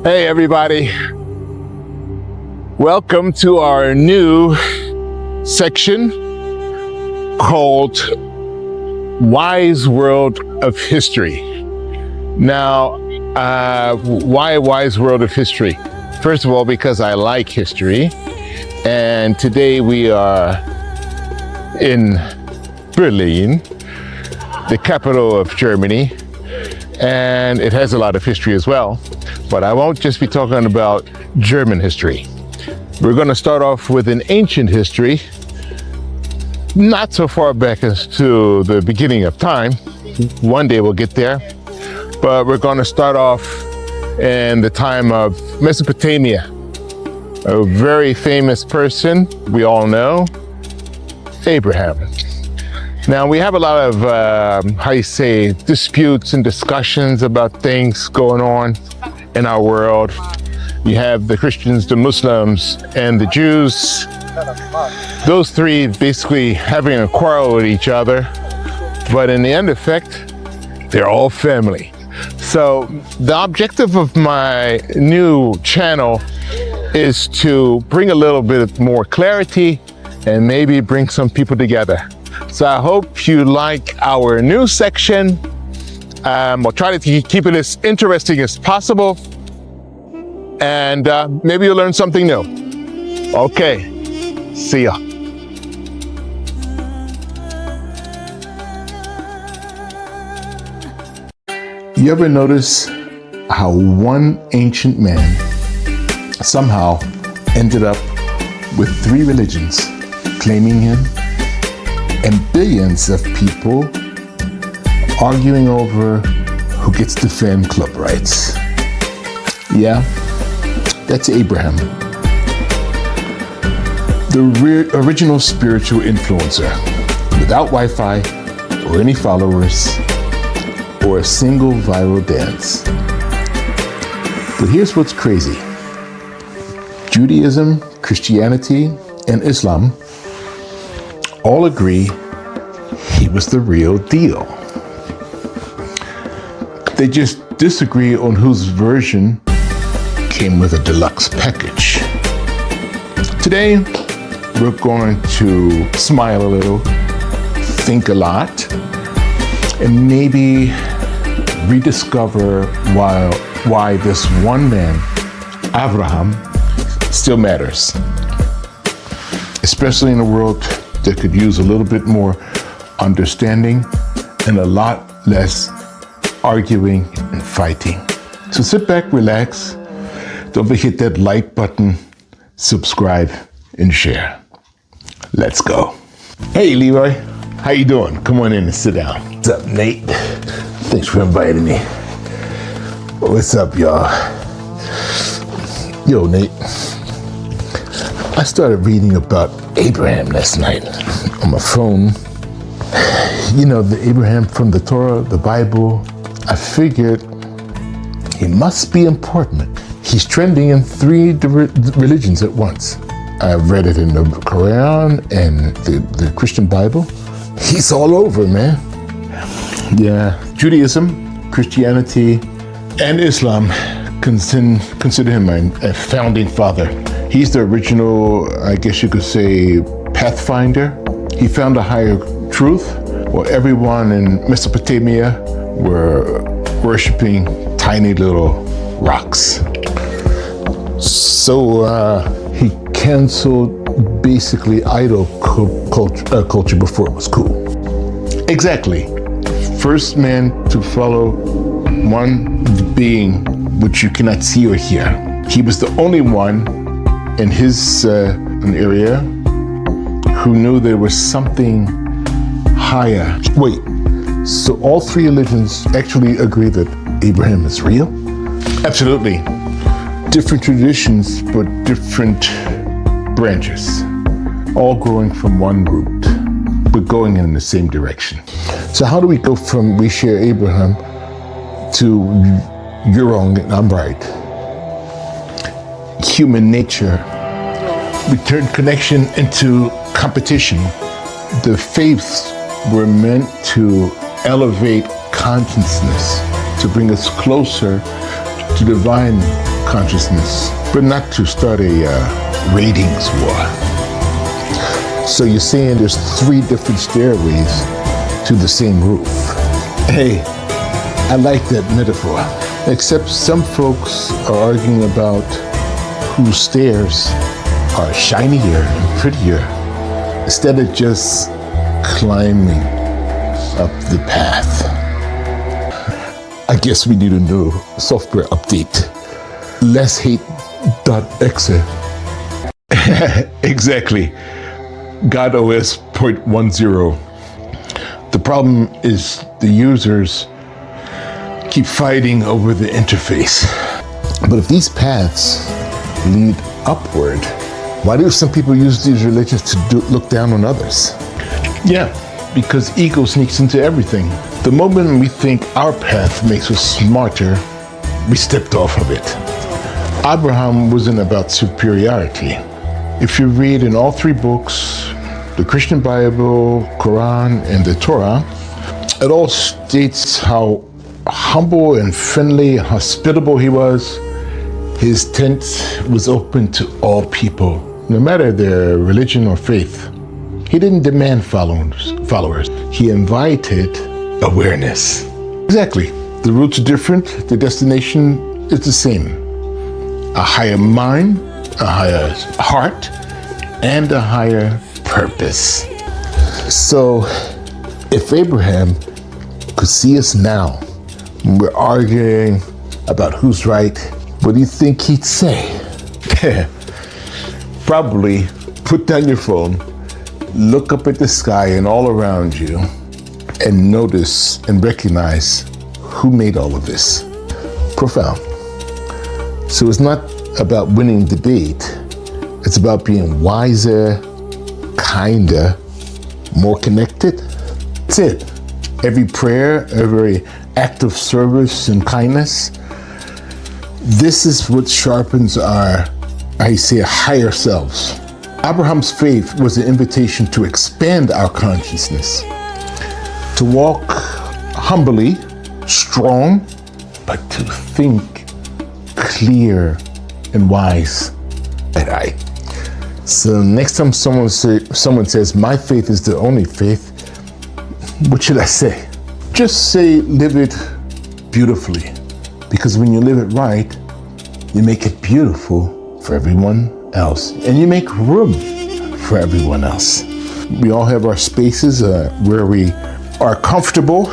Hey everybody, welcome to our new section called Wise World of History. Now, why Wise World of History? First of all, because I like history, and today we are in Berlin, the capital of Germany, and it has a lot of history as well. But I won't just be talking about German history. We're going to start off with an ancient history, not so far back as to the beginning of time. One day we'll get there. But we're going to start off in the time of Mesopotamia. A very famous person we all know, Abraham. Now we have a lot of, disputes and discussions about things going on in our world. You have the Christians, the Muslims, and the Jews. Those three basically having a quarrel with each other, but in the end effect, they're all family. So the objective of my new channel is to bring a little bit more clarity and maybe bring some people together. So I hope you like our new section. We'll try to keep it as interesting as possible, and maybe you'll learn something new. Okay, see ya. You ever notice how one ancient man somehow ended up with 3 religions claiming him, and billions of people arguing over who gets the fan club rights? Yeah, that's Abraham, the original spiritual influencer, without Wi-Fi or any followers or a single viral dance. But here's what's crazy. Judaism, Christianity, and Islam all agree he was the real deal. They just disagree on whose version came with a deluxe package. Today, we're going to smile a little, think a lot, and maybe rediscover why this one man, Abraham, still matters, especially in a world that could use a little bit more understanding and a lot less arguing and fighting. So sit back, relax. Don't forget that like button, subscribe, and share. Let's go. Hey, Leroy. How you doing? Come on in and sit down. What's up, Nate? Thanks for inviting me. What's up, y'all? Yo, Nate. I started reading about Abraham last night on my phone. You know, the Abraham from the Torah, the Bible. I figured he must be important. He's trending in 3 religions at once. I've read it in the Quran and the Christian Bible. He's all over, man. Yeah, Judaism, Christianity, and Islam consider him a founding father. He's the original, I guess you could say, pathfinder. He found a higher truth, while everyone in Mesopotamia were worshiping tiny little rocks. So he canceled basically idol culture before it was cool. Exactly. First man to follow one being which you cannot see or hear. He was the only one in his area who knew there was something higher. Wait, so all 3 religions actually agree that Abraham is real? Absolutely. Different traditions, but different branches, all growing from one root, but going in the same direction. So how do we go from we share Abraham to you're wrong and I'm right? Human nature. We turn connection into competition. The faiths were meant to elevate consciousness, to bring us closer to divine consciousness, but not to start a ratings war. So you're saying there's 3 different stairways to the same roof. Hey, I like that metaphor. Except some folks are arguing about whose stairs are shinier and prettier, instead of just climbing up the path. I guess we need a new software update. LessHate.exe. Exactly. GodOS 0.10. The problem is the users keep fighting over the interface. But if these paths lead upward, why do some people use these religions to look down on others? Yeah, because ego sneaks into everything. The moment we think our path makes us smarter, we stepped off of it. Abraham wasn't about superiority. If you read in all 3 books, the Christian Bible, Quran, and the Torah, it all states how humble and friendly and hospitable he was. His tent was open to all people, no matter their religion or faith. He didn't demand followers. He invited awareness. Exactly. The routes are different. The destination is the same. A higher mind, a higher heart, and a higher purpose. So, if Abraham could see us now, when we're arguing about who's right, what do you think he'd say? Probably put down your phone, look up at the sky and all around you, and notice and recognize who made all of this. Profound. So it's not about winning the debate. It's about being wiser, kinder, more connected. That's it. Every prayer, every act of service and kindness, this is what sharpens our, higher selves. Abraham's faith was an invitation to expand our consciousness, to walk humbly, strong, but to think clear and wise. Right. So next time someone says, my faith is the only faith, what should I say? Just say, live it beautifully. Because when you live it right, you make it beautiful for everyone else. And you make room for everyone else. We all have our spaces where we are comfortable,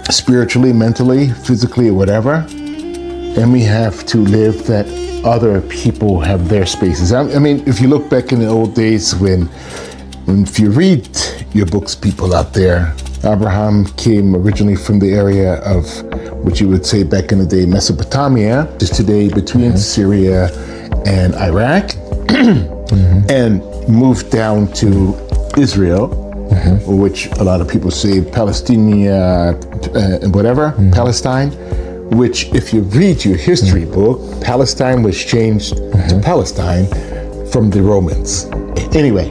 spiritually, mentally, physically, or whatever. And we have to live that other people have their spaces. I mean, if you look back in the old days if you read your books, people out there, Abraham came originally from the area of what you would say back in the day, Mesopotamia, just today between Syria and Iraq, and moved down to Israel, which a lot of people say Palestine, Palestine, which if you read your history book, Palestine was changed to Palestine from the Romans. Anyway,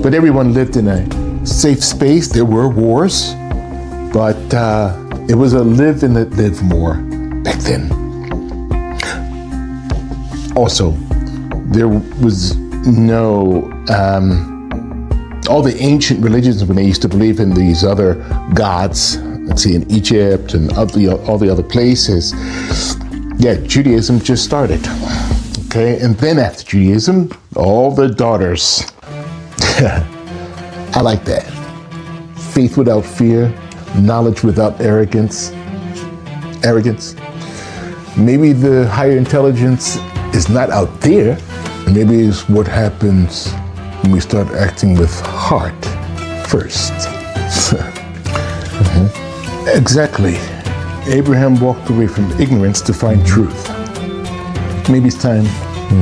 but everyone lived in a safe space. There were wars, but it was a live and let live more back then. Also, there was no, all the ancient religions, when they used to believe in these other gods, let's see, in Egypt and all the other places, Judaism just started. Okay, and then after Judaism, all the daughters. I like that. Faith without fear, knowledge without arrogance. Maybe the higher intelligence is not out there. Maybe it's what happens when we start acting with heart first. Exactly. Abraham walked away from ignorance to find truth. Maybe it's time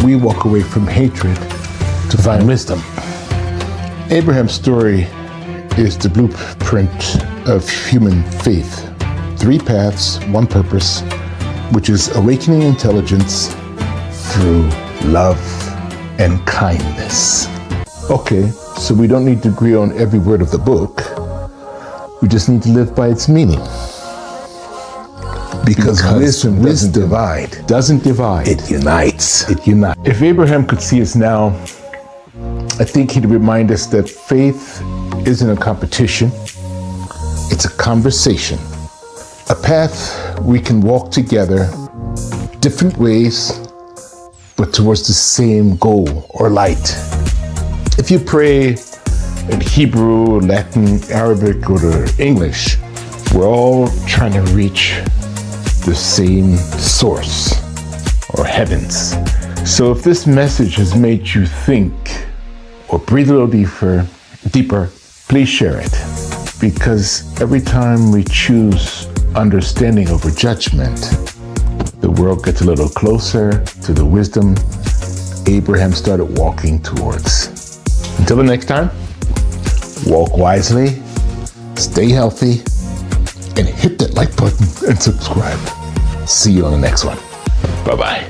we walk away from hatred to find wisdom. Abraham's story is the blueprint of human faith. 3 paths, 1 purpose, which is awakening intelligence through love and kindness. Okay, so we don't need to agree on every word of the book. We just need to live by its meaning. Because wisdom doesn't divide. Doesn't divide. It unites. It unites. If Abraham could see us now, I think he'd remind us that faith isn't a competition. It's a conversation. A path we can walk together, different ways, but towards the same goal or light. If you pray in Hebrew, Latin, Arabic, or English, we're all trying to reach the same source or heavens. So if this message has made you think or breathe a little deeper, please share it. Because every time we choose understanding over judgment, the world gets a little closer to the wisdom Abraham started walking towards. Until the next time, walk wisely, stay healthy, and hit that like button and subscribe. See you on the next one. Bye-bye.